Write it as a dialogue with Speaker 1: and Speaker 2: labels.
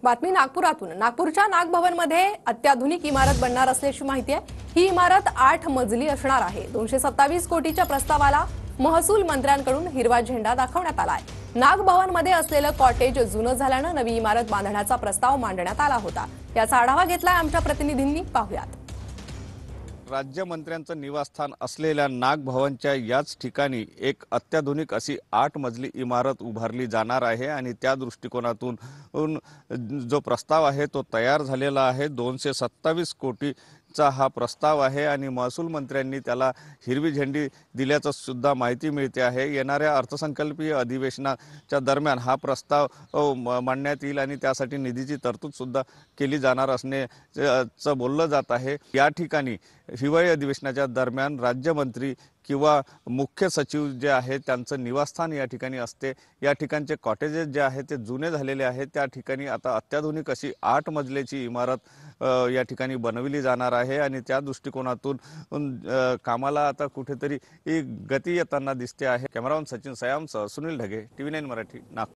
Speaker 1: बातमी नागपुरातून। नागपूरच्या नागभवनमध्ये अत्याधुनिक इमारत बनणार असल्याची माहिती आहे। ही इमारत 8 मजली असणार आहे। 227 कोटीच्या प्रस्तावाला महसूल मंत्र्यांकडून हिरवा झेंडा दाखवण्यात आला आहे। नागभवनमध्ये असलेलं कॉटेज जुनं झाल्यानं नवी इमारत बांधण्याचा प्रस्ताव मांडण्यात आला होता। याचा आढावा घेतलाय आमच्या प्रतिनिधींनी, पाहूयात।
Speaker 2: राज्यमंत्र्यांचं निवासस्थान असलेल्या नागभवनच्या याच ठिकाणी एक अत्याधुनिक अशी 8 मजली इमारत उभारली जाणार आहे आणि त्या दृष्टिकोनातून जो प्रस्ताव आहे तो तयार झालेला आहे। 227 कोटीचा हा प्रस्ताव आहे आणि महसूल मंत्र्यांनी त्याला हिरवी झेंडी दिल्याचं सुद्धा माहिती मिळते आहे। येणाऱ्या अर्थसंकल्पीय अधिवेशनाच्या दरम्यान हा प्रस्ताव मांडण्यात येईल आणि त्यासाठी निधीची तरतूद सुद्धा केली जाणार असण्याचं बोललं जात आहे। या ठिकाणी हिवाळी अधिवेशनाच्या दरम्यान राज्यमंत्री किंवा मुख्य सचिव जे आहेत त्यांचं निवासस्थान या ठिकाणी असते। या ठिकाणचे कॉटेजेस जे आहेत ते जुने झालेले आहेत। त्या ठिकाणी आता अत्याधुनिक अशी 8 मजल्याची इमारत या ठिकाणी बनवली जाणार आहे आणि त्या दृष्टिकोनातून कामाला आता कुठेतरी गती येताना दिसते आहे। कॅमेरामन सचिन सयामसह सुनील ढगे, TV9 मराठी, नागपूर।